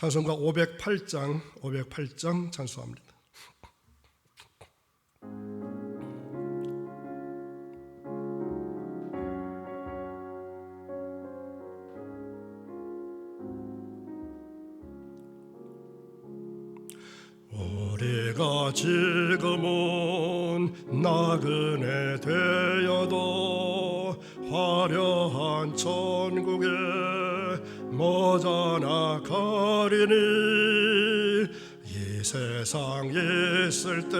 찬송가 508장 찬송합니다. 우리가 지금은 나그네 되어도 화려한 천국에 머저나 가리니 이 세상 있을 때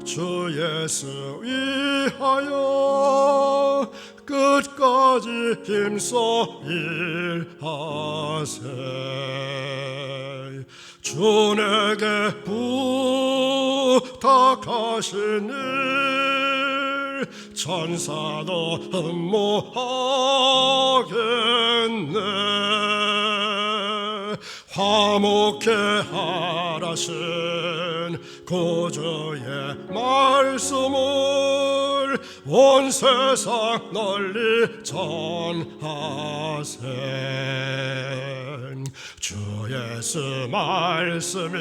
주 예수 위하여 끝까지 힘써 일하세. 주 내게 부탁하신 일 천사도 흠모하겠네. 화목해 하라신 구주의 말씀을 온 세상 널리 전하세. 주 예수 말씀이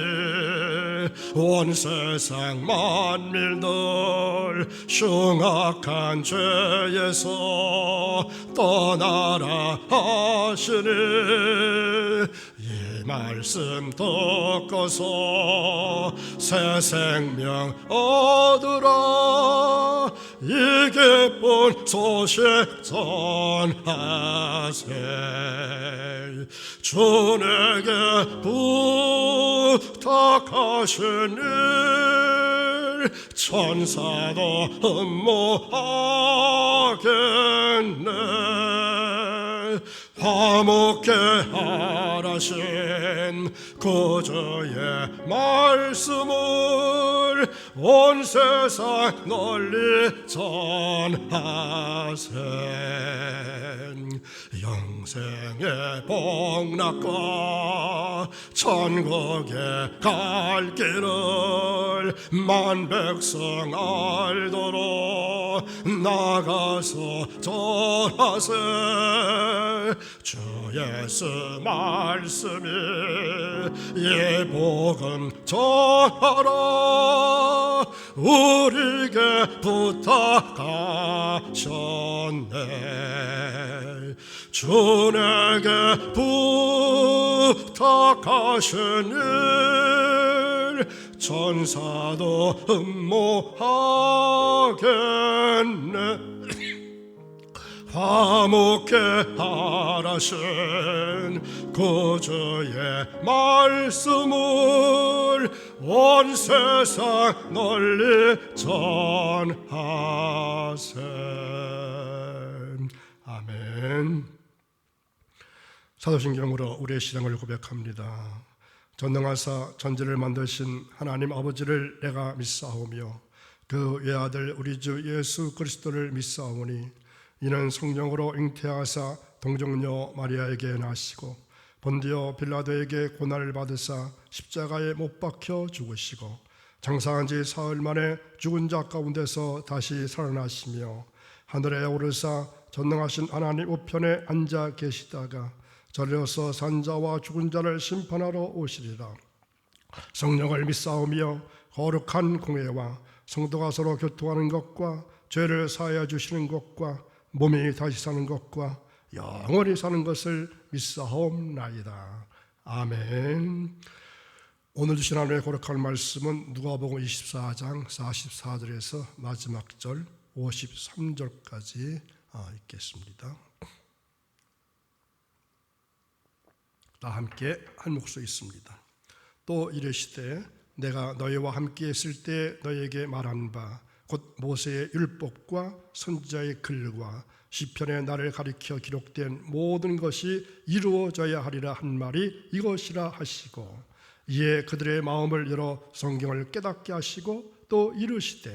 온 세상 만민들 흉악한 죄에서 떠나라 하시니 이 말씀 듣고서 새 생명 얻으라. 이 기쁜 소식 전하세. 주 내게 부탁하신 일 천사도 흠모하겠네. 화목해 하라신 구주의 말씀을 온 세상 널리 전하세. 영생의 복락과 천국에 갈 길을 만 백성 알도록 나가서 전하세. 주 예수 말씀이 이 복음 전하라. 우리에게 부탁하셨네. 주 내게 부탁하신 일 천사도 흠모하겠네. 화목해 하라신 구주의 말씀을 온 세상 널리 전하세. 아멘. 사도신경으로 우리의 신앙을 고백합니다. 전능하사 전지를 만드신 하나님 아버지를 내가 믿사오며 그 외아들 우리 주 예수 그리스도를 믿사오니 이는 성령으로 잉태하사 동정녀 마리아에게 나시고 본디오 빌라도에게 고난을 받으사 십자가에 못 박혀 죽으시고 장사한 지 사흘 만에 죽은 자 가운데서 다시 살아나시며 하늘에 오르사 전능하신 하나님 우편에 앉아 계시다가 저리로서 산자와 죽은 자를 심판하러 오시리라. 성령을 믿사오며 거룩한 공회와 성도가 서로 교통하는 것과 죄를 사하여 주시는 것과 몸이 다시 사는 것과 영원히 사는 것을 믿사옵나이다. 아멘. 오늘 주신 하나님의 거룩한 말씀은 누가복음 24장 44절에서 마지막 절 53절까지 읽겠습니다. 다 함께 한 목소리 있습니다. 또 이르시되 내가 너희와 함께 있을 때 너희에게 말한 바 곧 모세의 율법과 선지자의 글과 시편에 나를 가리켜 기록된 모든 것이 이루어져야 하리라 한 말이 이것이라 하시고 이에 그들의 마음을 열어 성경을 깨닫게 하시고 또 이르시되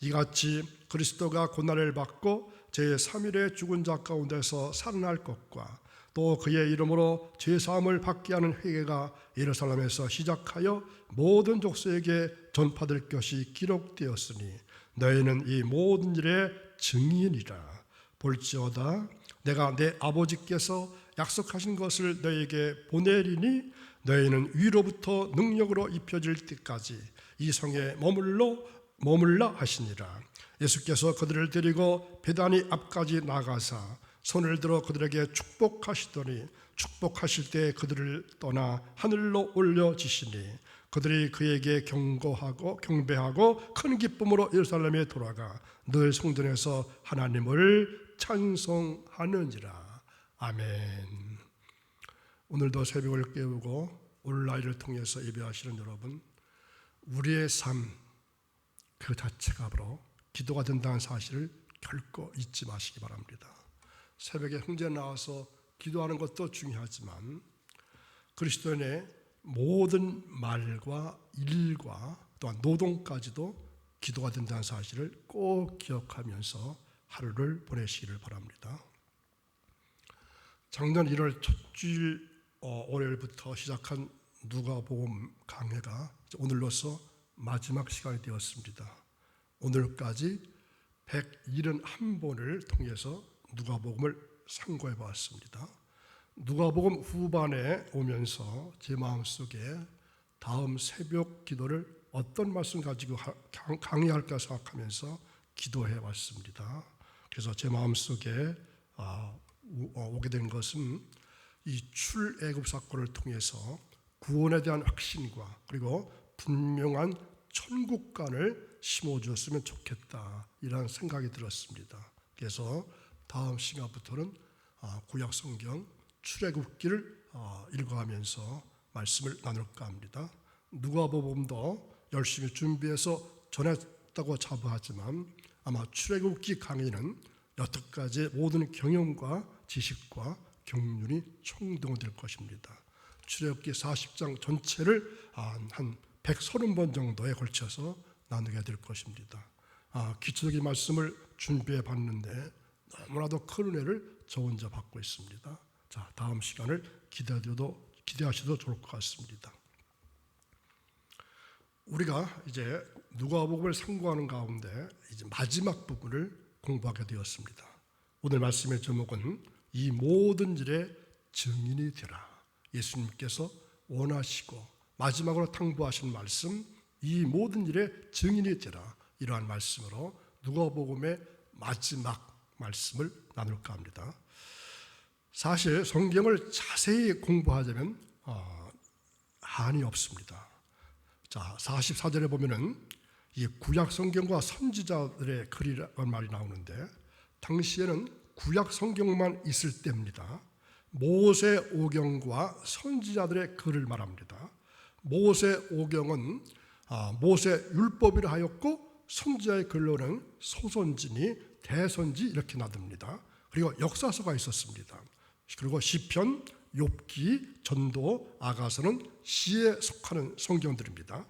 이같이 그리스도가 고난을 받고 제3일에 죽은 자 가운데서 살아날 것과 또 그의 이름으로 죄사함을 받게 하는 회개가 예루살렘에서 시작하여 모든 족속에게 전파될 것이 기록되었으니 너희는 이 모든 일의 증인이라. 볼지어다 내가 내 아버지께서 약속하신 것을 너희에게 보내리니 너희는 위로부터 능력으로 입혀질 때까지 이 성에 머물라 하시니라. 예수께서 그들을 데리고 베다니 앞까지 나가사 손을 들어 그들에게 축복하시더니 축복하실 때 그들을 떠나 하늘로 올려지시니 그들이 그에게 경배하고 큰 기쁨으로 예루살렘에 돌아가 늘 성전에서 하나님을 찬송하느니라. 아멘. 오늘도 새벽을 깨우고 온라인을 통해서 예배하시는 여러분, 우리의 삶 그 자체가 바로 기도가 된다는 사실을 결코 잊지 마시기 바랍니다. 새벽에 흥제 나와서 기도하는 것도 중요하지만 그리스도인의 모든 말과 일과 또한 노동까지도 기도가 된다는 사실을 꼭 기억하면서 하루를 보내시기를 바랍니다. 작년 1월 첫 주일 월요일부터 시작한 누가복음 강해가 오늘로서 마지막 시간이 되었습니다. 오늘까지 171번을 통해서 누가복음을 상고해 보았습니다. 누가복음 후반에 오면서 제 마음속에 다음 새벽 기도를 어떤 말씀 가지고 강의할까 생각하면서 기도해 왔습니다. 그래서 제 마음속에 오게 된 것은 이 출애굽 사건을 통해서 구원에 대한 확신과 그리고 분명한 천국관을 심어주었으면 좋겠다, 이런 생각이 들었습니다. 그래서 다음 시간부터는 구약 성경 출애굽기를 읽어가면서 말씀을 나눌까 합니다. 누가복음도 열심히 준비해서 전했다고 자부하지만 아마 출애굽기 강의는 여태까지 모든 경험과 지식과 경륜이 총동원될 것입니다. 출애굽기 40장 전체를 한 130번 정도에 걸쳐서 나누게 될 것입니다. 기초적인 말씀을 준비해 봤는데 너무나도 큰 은혜를 저 혼자 받고 있습니다. 자, 다음 시간을 기대하셔도 좋을 것 같습니다. 우리가 이제 누가복음을 상고하는 가운데 이제 마지막 부분을 공부하게 되었습니다. 오늘 말씀의 제목은 이 모든 일의 증인이 되라. 예수님께서 원하시고 마지막으로 당부하신 말씀, 이 모든 일의 증인이 되라, 이러한 말씀으로 누가복음의 마지막 말씀을 나눌까 합니다. 사실 성경을 자세히 공부하자면 한이 없습니다. 자, 44절에 보면은 이 구약 성경과 선지자들의 글이라는 말이 나오는데 당시에는 구약 성경만 있을 때입니다. 모세 오경과 선지자들의 글을 말합니다. 모세 오경은 모세 율법이라 하였고 선지자의 글로는 소선지니 대선지 이렇게 나뉩니다. 그리고 역사서가 있었습니다. 그리고 시편, 욥기, 전도, 아가서는 시에 속하는 성경들입니다.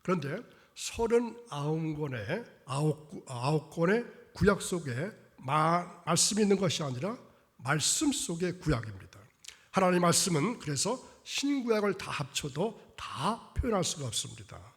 그런데 39권의 구약 속에 말씀이 있는 것이 아니라 말씀 속의 구약입니다. 하나님의 말씀은 그래서 신구약을 다 합쳐도 다 표현할 수가 없습니다.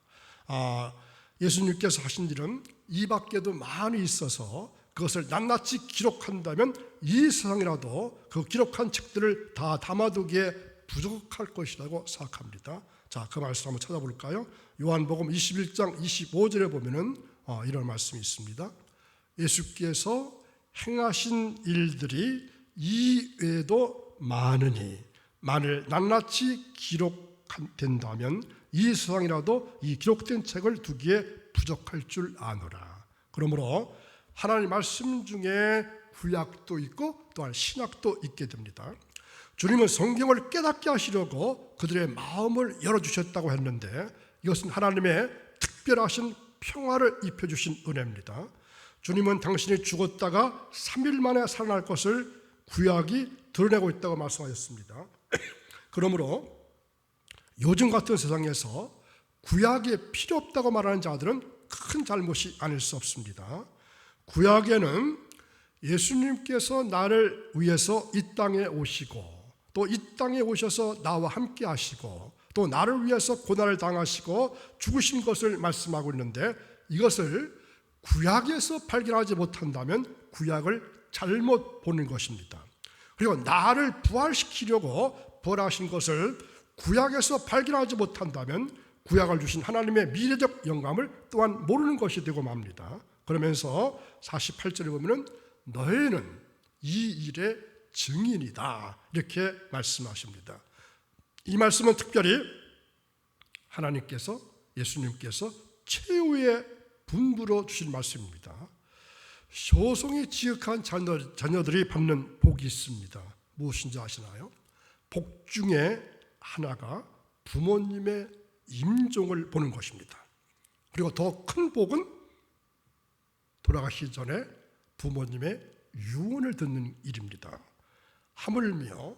예수님께서 하신 일은 이 밖에도 많이 있어서 그것을 낱낱이 기록한다면 이 세상이라도 그 기록한 책들을 다 담아두기에 부족할 것이라고 생각합니다. 자, 그 말씀 한번 찾아볼까요? 요한복음 21장 25절에 보면은 이런 말씀이 있습니다. 예수께서 행하신 일들이 이 외에도 많으니 만일 낱낱이 기록된다면 이 세상이라도 이 기록된 책을 두기에 부족할 줄 아노라. 그러므로 하나님 말씀 중에 구약도 있고 또한 신약도 있게 됩니다. 주님은 성경을 깨닫게 하시려고 그들의 마음을 열어주셨다고 했는데 이것은 하나님의 특별하신 평화를 입혀주신 은혜입니다. 주님은 당신이 죽었다가 3일 만에 살아날 것을 구약이 드러내고 있다고 말씀하셨습니다. 그러므로 요즘 같은 세상에서 구약이 필요 없다고 말하는 자들은 큰 잘못이 아닐 수 없습니다. 구약에는 예수님께서 나를 위해서 이 땅에 오시고 또 이 땅에 오셔서 나와 함께 하시고 또 나를 위해서 고난을 당하시고 죽으신 것을 말씀하고 있는데 이것을 구약에서 발견하지 못한다면 구약을 잘못 보는 것입니다. 그리고 나를 부활시키려고 부활하신 것을 구약에서 발견하지 못한다면 구약을 주신 하나님의 미래적 영감을 또한 모르는 것이 되고 맙니다. 그러면서 48절에 보면은 너희는 이 일의 증인이다 이렇게 말씀하십니다. 이 말씀은 특별히 하나님께서, 예수님께서 최후의 분부로 주신 말씀입니다. 효성이 지극한 자녀들이 받는 복이 있습니다. 무엇인지 아시나요? 복 중에 하나가 부모님의 임종을 보는 것입니다. 그리고 더 큰 복은 돌아가시기 전에 부모님의 유언을 듣는 일입니다. 하물며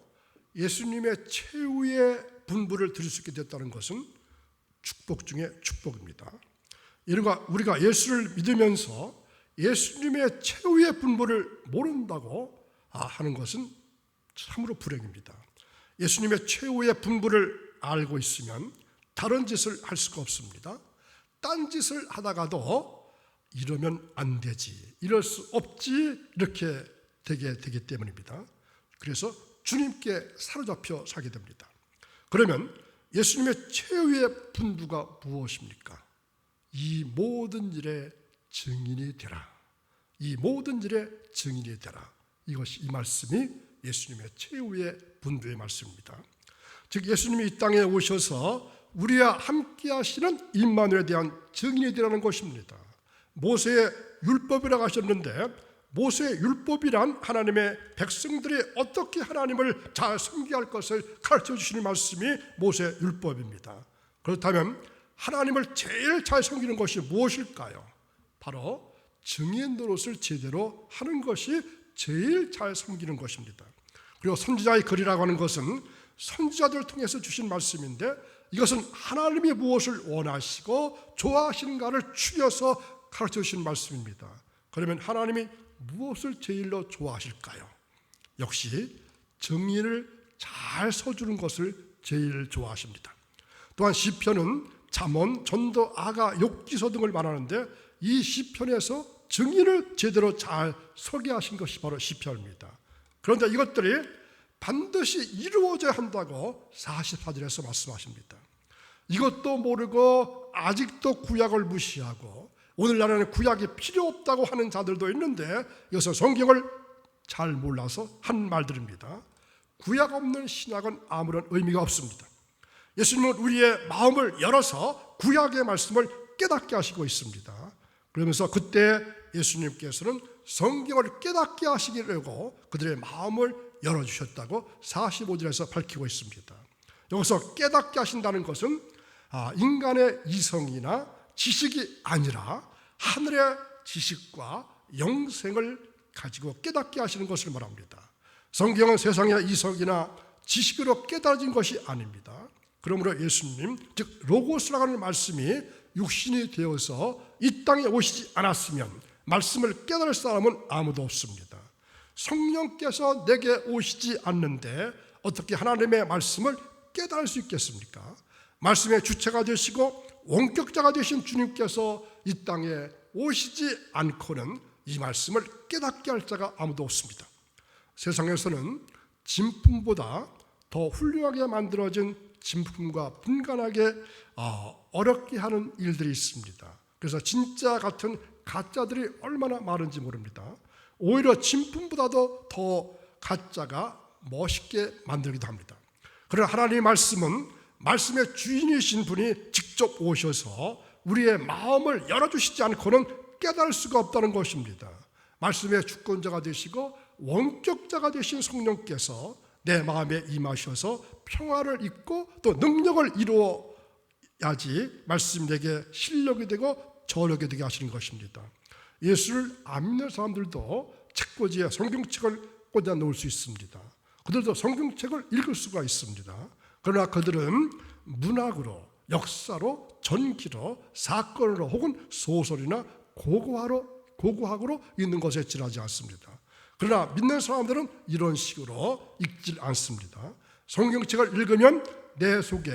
예수님의 최후의 분부를 들을 수 있게 됐다는 것은 축복 중에 축복입니다. 우리가 예수를 믿으면서 예수님의 최후의 분부를 모른다고 하는 것은 참으로 불행입니다. 예수님의 최후의 분부를 알고 있으면 다른 짓을 할 수가 없습니다. 딴 짓을 하다가도 이러면 안 되지, 이럴 수 없지, 이렇게 되기 때문입니다. 그래서 주님께 사로잡혀 살게 됩니다. 그러면 예수님의 최후의 분부가 무엇입니까? 이 모든 일의 증인이 되라. 이 모든 일의 증인이 되라. 이 말씀이 예수님의 최후의 분부의 말씀입니다. 즉 예수님이 이 땅에 오셔서 우리와 함께 하시는 임마누엘에 대한 증인이 되라는 것입니다. 모세의 율법이라고 하셨는데 모세의 율법이란 하나님의 백성들이 어떻게 하나님을 잘 섬겨야 할 것을 가르쳐 주시는 말씀이 모세의 율법입니다. 그렇다면 하나님을 제일 잘 섬기는 것이 무엇일까요? 바로 증인 노릇을 제대로 하는 것이 제일 잘 섬기는 것입니다. 그리고 선지자의 글이라고 하는 것은 선지자들을 통해서 주신 말씀인데 이것은 하나님이 무엇을 원하시고 좋아하시는가를 추려서 가르쳐 주신 말씀입니다. 그러면 하나님이 무엇을 제일로 좋아하실까요? 역시 증인을 잘 서주는 것을 제일 좋아하십니다. 또한 시편은 잠언, 전도, 아가, 욥기서 등을 말하는데 이 시편에서 증인을 제대로 잘 소개하신 것이 바로 시편입니다. 그런데 이것들이 반드시 이루어져야 한다고 44절에서 말씀하십니다. 이것도 모르고 아직도 구약을 무시하고 오늘날에는 구약이 필요 없다고 하는 자들도 있는데 이것은 성경을 잘 몰라서 한 말들입니다. 구약 없는 신약은 아무런 의미가 없습니다. 예수님은 우리의 마음을 열어서 구약의 말씀을 깨닫게 하시고 있습니다. 그러면서 그때 예수님께서는 성경을 깨닫게 하시기려고 그들의 마음을 열어주셨다고 45절에서 밝히고 있습니다. 여기서 깨닫게 하신다는 것은 인간의 이성이나 지식이 아니라 하늘의 지식과 영생을 가지고 깨닫게 하시는 것을 말합니다. 성경은 세상의 이성이나 지식으로 깨달아진 것이 아닙니다. 그러므로 예수님, 즉 로고스라고 하는 말씀이 육신이 되어서 이 땅에 오시지 않았으면 말씀을 깨달을 사람은 아무도 없습니다. 성령께서 내게 오시지 않는데 어떻게 하나님의 말씀을 깨달을 수 있겠습니까? 말씀의 주체가 되시고 원격자가 되신 주님께서 이 땅에 오시지 않고는 이 말씀을 깨닫게 할 자가 아무도 없습니다. 세상에서는 진품보다 더 훌륭하게 만들어진 진품과 분간하게 어렵게 하는 일들이 있습니다. 그래서 진짜 같은 가짜들이 얼마나 많은지 모릅니다. 오히려 진품보다도 더 가짜가 멋있게 만들기도 합니다. 그러나 하나님의 말씀은 말씀의 주인이신 분이 직접 오셔서 우리의 마음을 열어주시지 않고는 깨달을 수가 없다는 것입니다. 말씀의 주권자가 되시고 원격자가 되신 성령께서 내 마음에 임하셔서 평화를 잇고 또 능력을 이루어야지 말씀이 내게 실력이 되고 저력이 되게 하시는 것입니다. 예수를 안 믿는 사람들도 책꽂이에 성경책을 꽂아 놓을 수 있습니다. 그들도 성경책을 읽을 수가 있습니다. 그러나 그들은 문학으로, 역사로, 전기로, 사건으로 혹은 소설이나 고고학으로 읽는 것에 지나지 않습니다. 그러나 믿는 사람들은 이런 식으로 읽질 않습니다. 성경책을 읽으면 내 속에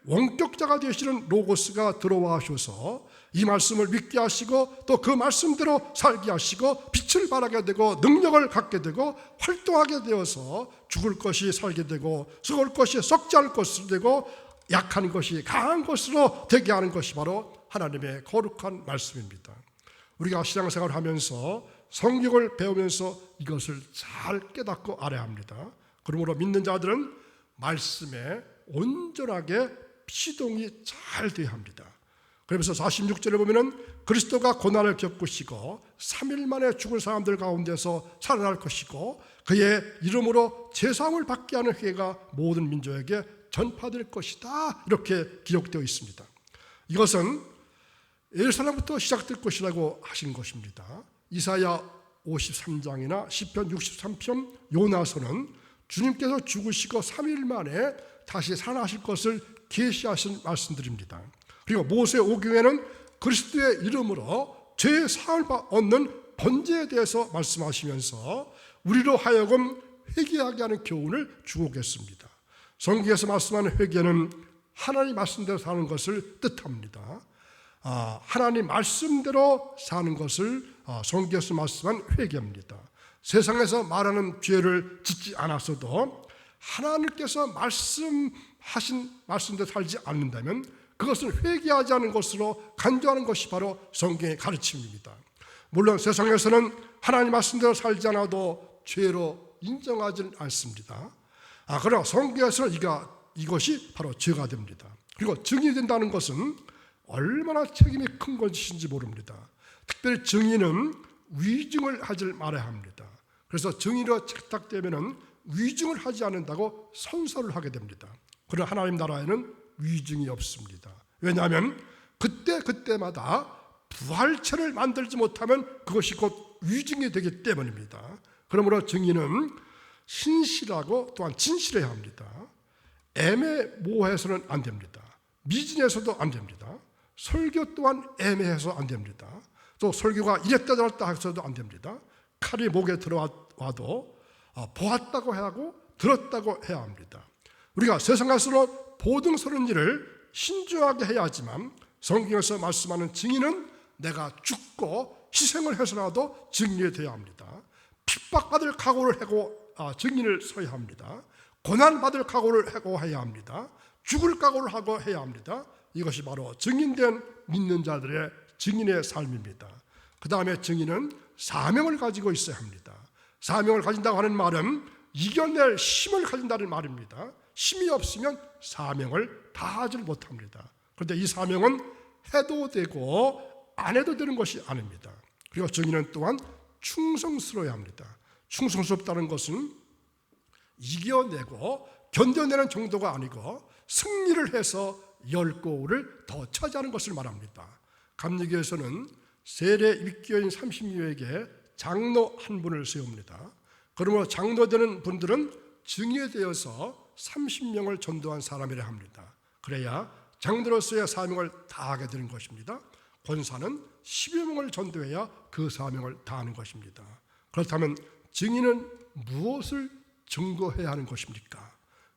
원격자가 되시는 로고스가 들어와 하셔서 이 말씀을 믿게 하시고 또 그 말씀대로 살게 하시고 빛을 발하게 되고 능력을 갖게 되고 활동하게 되어서 죽을 것이 살게 되고 썩을 것이 썩지 않을 것으로 되고 약한 것이 강한 것으로 되게 하는 것이 바로 하나님의 거룩한 말씀입니다. 우리가 신앙생활을 하면서 성경을 배우면서 이것을 잘 깨닫고 알아야 합니다. 그러므로 믿는 자들은 말씀에 온전하게 시동이 잘 되어야 합니다. 그러면서 46절에 보면은 그리스도가 고난을 겪으시고 3일 만에 죽은 사람들 가운데서 살아날 것이고 그의 이름으로 제사함을 받게 하는 회개가 모든 민족에게 전파될 것이다, 이렇게 기록되어 있습니다. 이것은 예루살렘부터 시작될 것이라고 하신 것입니다. 이사야 53장이나 시편 63편, 요나서는 주님께서 죽으시고 3일 만에 다시 살아나실 것을 계시하신 말씀들입니다. 그리고 모세 오경에는 그리스도의 이름으로 죄 사함을 얻는 번제에 대해서 말씀하시면서 우리로 하여금 회개하게 하는 교훈을 주고 계십니다. 성경에서 말씀하는 회개는 하나님 말씀대로 사는 것을 뜻합니다. 하나님 말씀대로 사는 것을 성경에서 말씀한 회개입니다. 세상에서 말하는 죄를 짓지 않았어도 하나님께서 말씀하신 말씀대로 살지 않는다면 그것을 회개하지 않은 것으로 간주하는 것이 바로 성경의 가르침입니다. 물론 세상에서는 하나님 말씀대로 살지 않아도 죄로 인정하지 않습니다. 그러나 성경에서는 이것이 바로 죄가 됩니다. 그리고 증인이 된다는 것은 얼마나 책임이 큰 것인지 모릅니다. 특별히 증인은 위증을 하지 말아야 합니다. 그래서 증인으로 채택되면 위증을 하지 않는다고 선서를 하게 됩니다. 그러나 하나님 나라에는 위증이 없습니다. 왜냐하면 그때마다 부활체를 만들지 못하면 그것이 곧 위증이 되기 때문입니다. 그러므로 증인은 신실하고 또한 진실해야 합니다. 애매모호해서는 안 됩니다. 미진해서도 안 됩니다. 설교 또한 애매해서 안 됩니다. 또 설교가 이랬다 저랬다 해서도 안 됩니다. 칼이 목에 들어와도 보았다고 해야 하고 들었다고 해야 합니다. 우리가 세상에서 보등 서는 일을 신중하게 해야 하지만 성경에서 말씀하는 증인은 내가 죽고 희생을 해서라도 증인이 되어야 합니다. 핍박받을 각오를 하고 증인을 서야 합니다. 고난받을 각오를 하고 해야 합니다. 죽을 각오를 하고 해야 합니다. 이것이 바로 증인된 믿는 자들의 증인의 삶입니다. 그 다음에 증인은 사명을 가지고 있어야 합니다. 사명을 가진다고 하는 말은 이겨낼 힘을 가진다는 말입니다. 힘이 없으면 사명을 다하지 못합니다. 그런데 이 사명은 해도 되고 안 해도 되는 것이 아닙니다. 그리고 증인은 또한 충성스러워야 합니다. 충성스럽다는 것은 이겨내고 견뎌내는 정도가 아니고 승리를 해서 열고를 더 차지하는 것을 말합니다. 감리교에서는 세례 입교인 30여에게 장로 한 분을 세웁니다. 그러므로 장로 되는 분들은 증인에 되어서 30명을 전도한 사람이라 합니다. 그래야 장로로서의 사명을 다하게 되는 것입니다. 권사는 10여 명을 전도해야 그 사명을 다하는 것입니다. 그렇다면 증인은 무엇을 증거해야 하는 것입니까?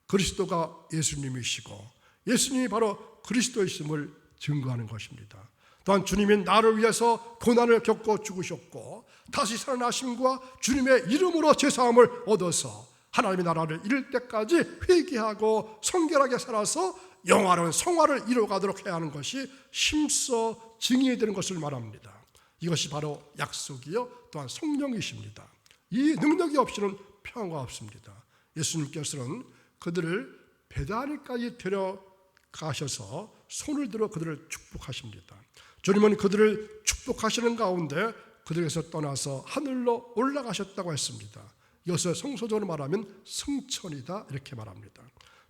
그리스도가 예수님이시고 예수님이 바로 그리스도이심을 증거하는 것입니다. 또한 주님이 나를 위해서 고난을 겪고 죽으셨고 다시 살아나심과 주님의 이름으로 제사함을 얻어서 하나님의 나라를 이룰 때까지 회개하고 성결하게 살아서 영화로운 성화를 이루어가도록 해야 하는 것이 힘써 증인이 되는 것을 말합니다. 이것이 바로 약속이요 또한 성령이십니다. 이 능력이 없이는 평화가 없습니다. 예수님께서는 그들을 베다니까지 데려가셔서 손을 들어 그들을 축복하십니다. 주님은 그들을 축복하시는 가운데 그들에서 떠나서 하늘로 올라가셨다고 했습니다. 이것을 성서적으로 말하면 승천이다 이렇게 말합니다.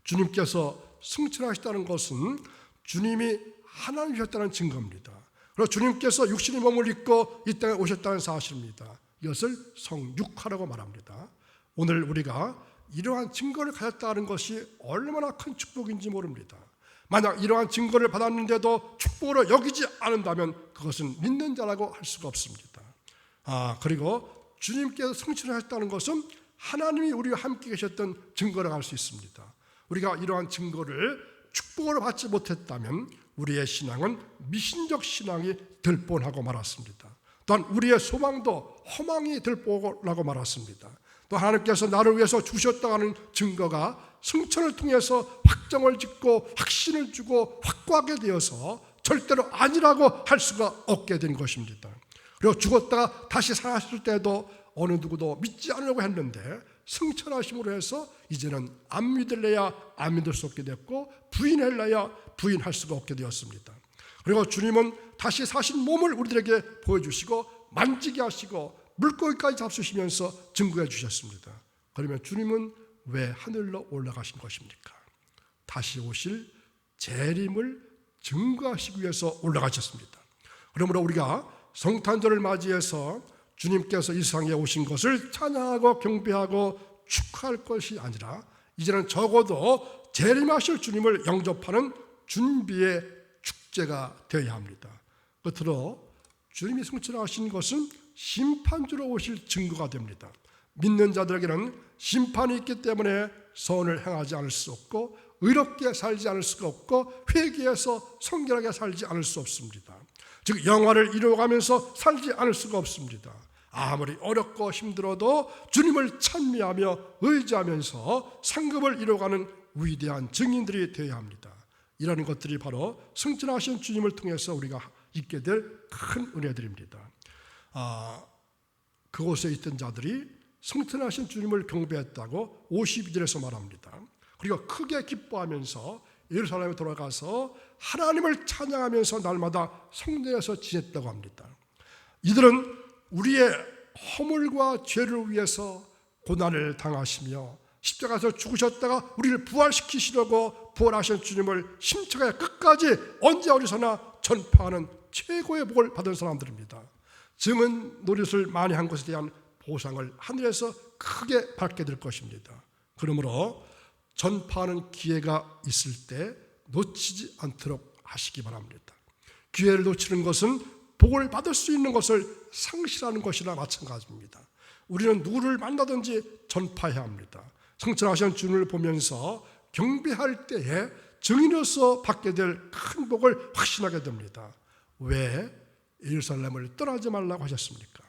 주님께서 승천하셨다는 것은 주님이 하나님이셨다는 증거입니다. 그리고 주님께서 육신의 몸을 입고 이 땅에 오셨다는 사실입니다. 이것을 성육화라고 말합니다. 오늘 우리가 이러한 증거를 가졌다는 것이 얼마나 큰 축복인지 모릅니다. 만약 이러한 증거를 받았는데도 축복으로 여기지 않는다면 그것은 믿는 자라고 할 수가 없습니다. 그리고 주님께서 승천하셨다는 것은 하나님이 우리와 함께 계셨던 증거라고 할 수 있습니다. 우리가 이러한 증거를 축복을 받지 못했다면 우리의 신앙은 미신적 신앙이 될 뻔하고 말았습니다. 또한 우리의 소망도 허망이 될 뻔하고 말았습니다. 또 하나님께서 나를 위해서 주셨다고 하는 증거가 승천을 통해서 확정을 짓고 확신을 주고 확고하게 되어서 절대로 아니라고 할 수가 없게 된 것입니다. 그리고 죽었다가 다시 살았을 때도 어느 누구도 믿지 않으려고 했는데 승천하심으로 해서 이제는 안 믿을래야 안 믿을 수 없게 됐고 부인할래야 부인할 수가 없게 되었습니다. 그리고 주님은 다시 사신 몸을 우리들에게 보여주시고 만지게 하시고 물고기까지 잡수시면서 증거해 주셨습니다. 그러면 주님은 왜 하늘로 올라가신 것입니까? 다시 오실 재림을 증거하시기 위해서 올라가셨습니다. 그러므로 우리가 성탄절을 맞이해서 주님께서 이 세상에 오신 것을 찬양하고 경배하고 축하할 것이 아니라 이제는 적어도 재림하실 주님을 영접하는 준비의 축제가 되어야 합니다. 끝으로 주님이 승천하신 것은 심판주로 오실 증거가 됩니다. 믿는 자들에게는 심판이 있기 때문에 선을 행하지 않을 수 없고 의롭게 살지 않을 수가 없고 회개해서 성결하게 살지 않을 수 없습니다. 즉 영화를 이루어가면서 살지 않을 수가 없습니다. 아무리 어렵고 힘들어도 주님을 찬미하며 의지하면서 상급을 이루어가는 위대한 증인들이 되어야 합니다. 이런 것들이 바로 승천하신 주님을 통해서 우리가 있게 될 큰 은혜들입니다. 그곳에 있던 자들이 승천하신 주님을 경배했다고 52절에서 말합니다. 그리고 크게 기뻐하면서 예루살렘에 돌아가서 하나님을 찬양하면서 날마다 성전에서 지냈다고 합니다. 이들은 우리의 허물과 죄를 위해서 고난을 당하시며 십자가에서 죽으셨다가 우리를 부활시키시려고 부활하신 주님을 심차게 끝까지 언제 어디서나 전파하는 최고의 복을 받은 사람들입니다. 증은 노릇을 많이 한 것에 대한 보상을 하늘에서 크게 받게 될 것입니다. 그러므로 전파하는 기회가 있을 때 놓치지 않도록 하시기 바랍니다. 기회를 놓치는 것은 복을 받을 수 있는 것을 상실하는 것이나 마찬가지입니다. 우리는 누구를 만나든지 전파해야 합니다. 승천하신 주님을 보면서 경배할 때에 증인으로서 받게 될 큰 복을 확신하게 됩니다. 왜 예루살렘을 떠나지 말라고 하셨습니까?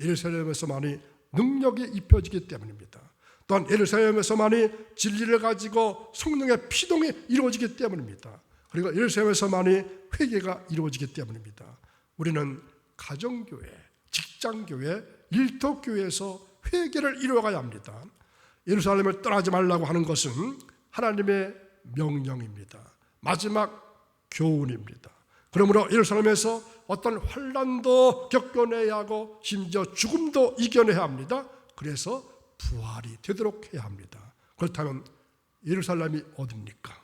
예루살렘에서만이 능력이 입혀지기 때문입니다. 또한 예루살렘에서만이 진리를 가지고 성령의 피동이 이루어지기 때문입니다. 그리고 예루살렘에서만이 회개가 이루어지기 때문입니다. 우리는 가정교회, 직장교회, 일터교회에서 회개를 이루어가야 합니다. 예루살렘을 떠나지 말라고 하는 것은 하나님의 명령입니다. 마지막 교훈입니다. 그러므로 예루살렘에서 어떤 환난도 겪어내야 하고 심지어 죽음도 이겨내야 합니다. 그래서 부활이 되도록 해야 합니다. 그렇다면 예루살렘이 어디입니까?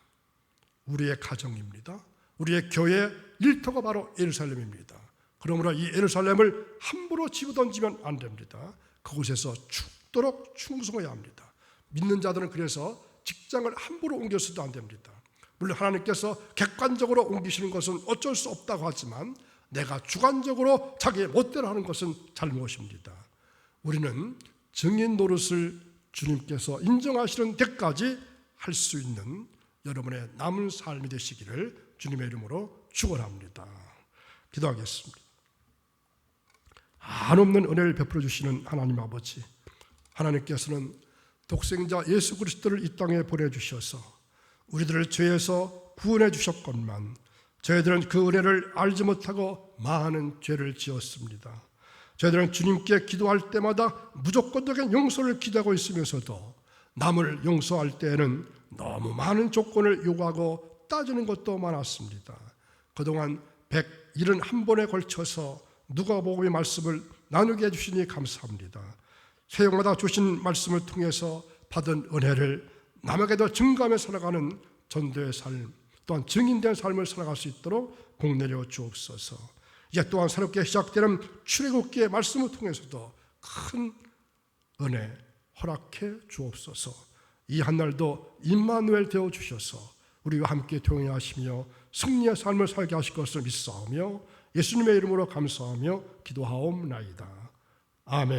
우리의 가정입니다. 우리의 교회 일터가 바로 예루살렘입니다. 그러므로 이 예루살렘을 함부로 집어던지면 안 됩니다. 그곳에서 죽도록 충성해야 합니다. 믿는 자들은 그래서 직장을 함부로 옮겨서도 안 됩니다. 물론 하나님께서 객관적으로 옮기시는 것은 어쩔 수 없다고 하지만 내가 주관적으로 자기의 멋대로 하는 것은 잘못입니다. 우리는 증인 노릇을 주님께서 인정하시는 데까지 할 수 있는 여러분의 남은 삶이 되시기를 주님의 이름으로 축원합니다. 기도하겠습니다. 한없는 은혜를 베풀어 주시는 하나님 아버지, 하나님께서는 독생자 예수 그리스도를 이 땅에 보내주셔서 우리들을 죄에서 구원해 주셨건만 저희들은 그 은혜를 알지 못하고 많은 죄를 지었습니다. 저희들은 주님께 기도할 때마다 무조건적인 용서를 기대하고 있으면서도 남을 용서할 때에는 너무 많은 조건을 요구하고 따지는 것도 많았습니다. 그동안 171번에 걸쳐서 누가복음의 말씀을 나누게 해주시니 감사합니다. 새해마다 주신 말씀을 통해서 받은 은혜를 남에게도 증거하며 살아가는 전도의 삶, 또한 증인된 삶을 살아갈 수 있도록 복내려 주옵소서. 이제 또한 새롭게 시작되는 출애굽기의 말씀을 통해서도 큰 은혜 허락해 주옵소서. 이 한날도 임마누엘 되어 주셔서 우리와 함께 동행하시며 승리의 삶을 살게 하실 것을 믿사오며 예수님의 이름으로 감사하며 기도하옵나이다. 아멘.